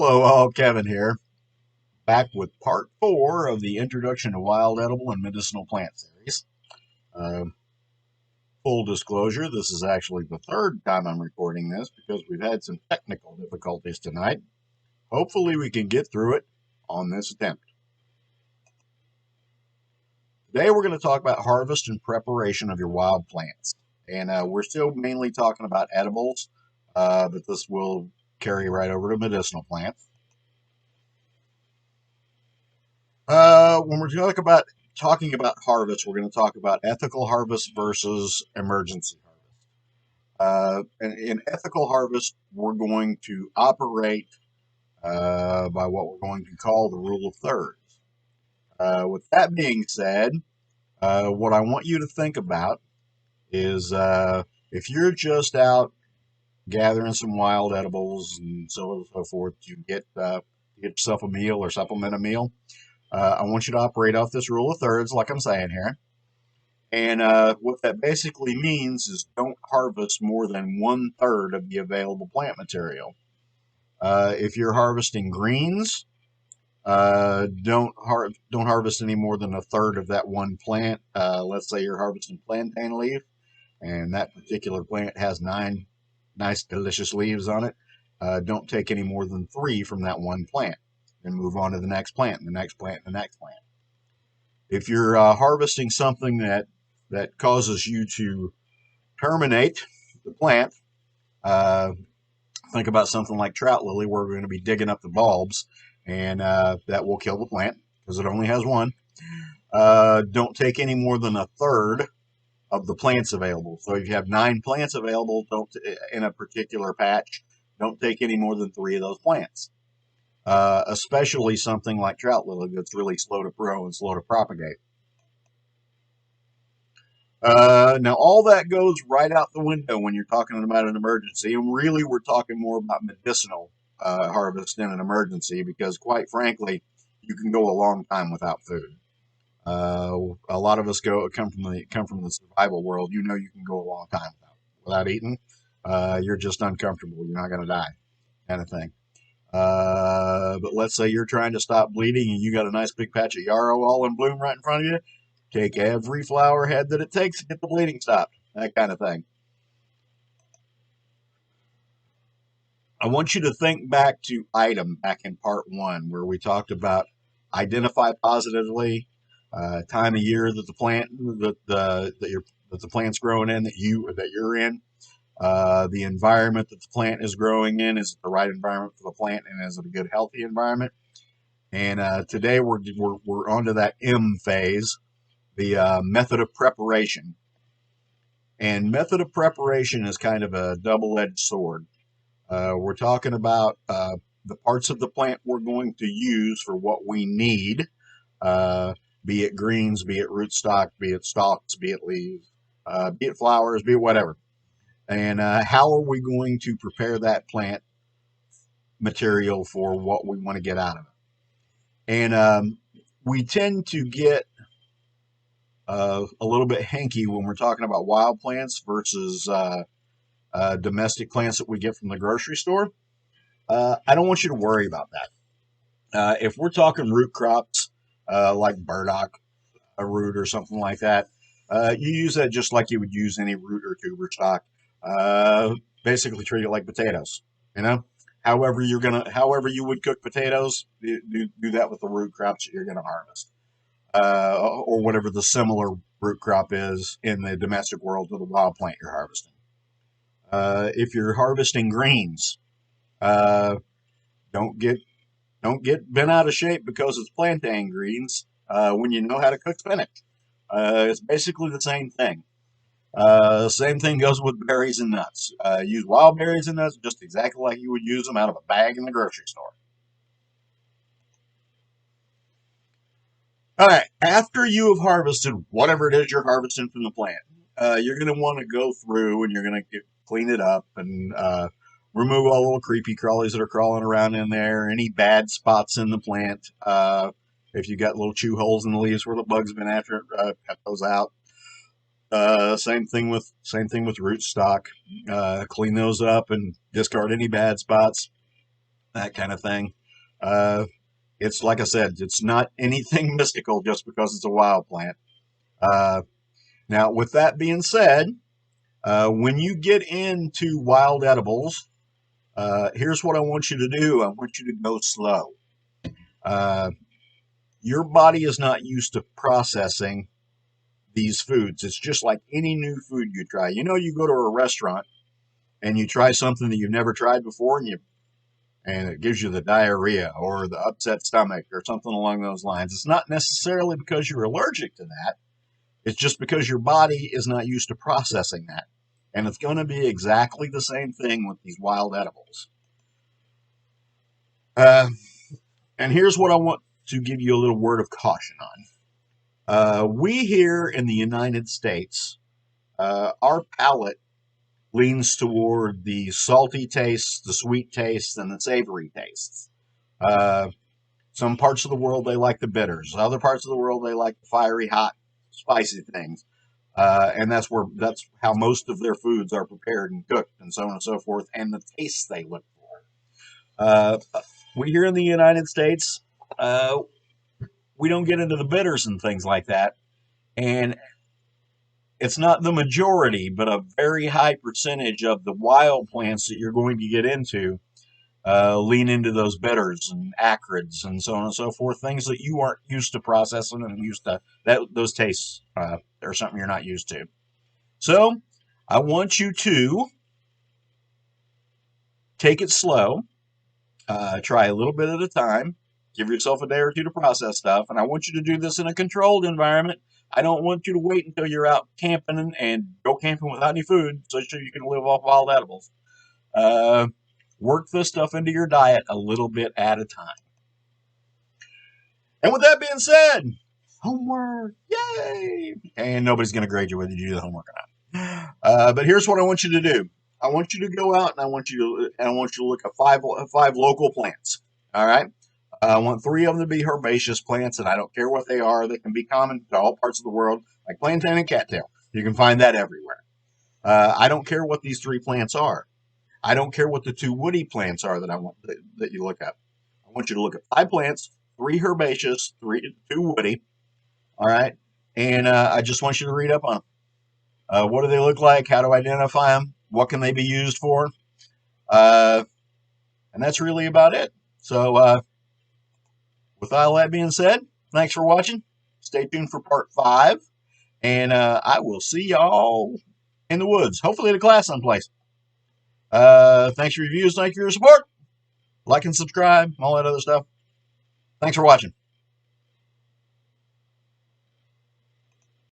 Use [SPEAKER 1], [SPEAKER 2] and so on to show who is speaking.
[SPEAKER 1] Hello, all. Kevin here, back with part 4 of the Introduction to Wild Edible and Medicinal Plant series. Uh, Full disclosure, this is actually the third time I'm recording this because we've had some technical difficulties tonight. Hopefully we can get through it on this attempt. Today we're going to talk about harvest and preparation of your wild plants. And we're still mainly talking about edibles, but this will carry right over to medicinal plants. When we're talking about harvest, we're going to talk about ethical harvest versus emergency harvest. And in ethical harvest, we're going to operate by what we're going to call the rule of thirds. With that being said, what I want you to think about is if you're just out gathering some wild edibles and so on and so forth to get yourself a meal or supplement a meal. I want you to operate off this rule of thirds, like I'm saying here. And what that basically means is don't harvest more than 1/3 of the available plant material. If you're harvesting greens, don't harvest any more than 1/3 of that one plant. Let's say you're harvesting plantain leaf, and that particular plant has 9 nice, delicious leaves on it. Don't take any more than 3 from that one plant. And move on to the next plant, and the next plant, and the next plant. If you're harvesting something that causes you to terminate the plant, think about something like trout lily, where we're going to be digging up the bulbs, and that will kill the plant because it only has one. Don't take any more than 1/3 of the plants available. So if you have 9 plants available, in a particular patch, don't take any more than 3 of those plants. Especially something like trout lily that's really slow to grow and slow to propagate. Now, all that goes right out the window when you're talking about an emergency, and really we're talking more about medicinal harvest in an emergency because, quite frankly, you can go a long time without food. A lot of us come from the survival world. You know you can go a long time without eating. You're just uncomfortable. You're not going to die, kind of thing. But let's say you're trying to stop bleeding and you got a nice big patch of yarrow all in bloom right in front of you. Take every flower head that it takes to get the bleeding stopped. That kind of thing. I want you to think back to item back in part 1 where we talked about identify positively, time of year that the plant that the plant's growing in that you're in. The environment that the plant is growing in, is it the right environment for the plant, and is it a good, healthy environment? And today we're on to that M phase, the method of preparation. And method of preparation is kind of a double-edged sword. We're talking about the parts of the plant we're going to use for what we need, be it greens, be it rootstock, be it stalks, be it leaves, be it flowers, be it whatever. And how are we going to prepare that plant material for what we want to get out of it? And we tend to get a little bit hanky when we're talking about wild plants versus domestic plants that we get from the grocery store. I don't want you to worry about that. If we're talking root crops like burdock, a root or something like that, you use that just like you would use any root or tuber stock. Basically treat it like potatoes, you know. However you would cook potatoes, do that with the root crops that you're gonna harvest, or whatever the similar root crop is in the domestic world to the wild plant you're harvesting. If you're harvesting greens, uh, don't get bent out of shape because it's plantain greens. When you know how to cook spinach, it's basically the same thing. Same thing goes with berries and nuts. Use wild berries and nuts just exactly like you would use them out of a bag in the grocery store. All right, after you have harvested whatever it is you're harvesting from the plant, you're going to want to go through and you're going to clean it up and remove all the little creepy crawlies that are crawling around in there, any bad spots in the plant. If you got little chew holes in the leaves where the bugs have been after it, cut those out. Same thing with rootstock. Clean those up and discard any bad spots. that kind of thing. It's like I said, it's not anything mystical just because it's a wild plant. Uh, Now, with that being said, when you get into wild edibles, here's what I want you to do. I want you to go slow. Uh, your body is not used to processing these foods. It's just like any new food you try. You know, you go to a restaurant and you try something that you've never tried before, and it gives you the diarrhea or the upset stomach or something along those lines. It's not necessarily because you're allergic to that. It's just because your body is not used to processing that. And it's going to be exactly the same thing with these wild edibles. Uh, and here's what I want to give you a little word of caution on. We here in the United States, our palate leans toward the salty tastes, the sweet tastes, and the savory tastes. Uh, some parts of the world, they like the bitters. Other parts of the world, they like the fiery, hot, spicy things. And that's how most of their foods are prepared and cooked, and so on and so forth, and the tastes they look for. Uh, we here in the United States, uh, we don't get into the bitters and things like that, and it's not the majority, but a very high percentage of the wild plants that you're going to get into lean into those bitters and acrids and so on and so forth, things that you aren't used to processing and used to those tastes are something you're not used to. So I want you to take it slow, try a little bit at a time, give yourself a day or two to process stuff, and I want you to do this in a controlled environment. I don't want you to wait until you're out camping and go camping without any food so you can live off wild edibles. Work this stuff into your diet a little bit at a time. And with that being said, homework, yay! And nobody's going to grade you whether you do the homework or not. But here's what I want you to do. I want you to go out and I want you to look at five local plants. All right. I want 3 of them to be herbaceous plants, and I don't care what they are. They can be common to all parts of the world, like plantain and cattail. You can find that everywhere. I don't care what these 3 plants are. I don't care what the 2 woody plants are that I want that you look up. I want you to look at 5 plants, 3 herbaceous, 2 woody. All right, and I just want you to read up on them. What do they look like? How to identify them? What can they be used for? And that's really about it. So, with all that being said, thanks for watching. Stay tuned for part 5, and I will see y'all in the woods. Hopefully at a class someplace. Thanks for your views. Thank you for your support. Like and subscribe, all that other stuff. Thanks for watching.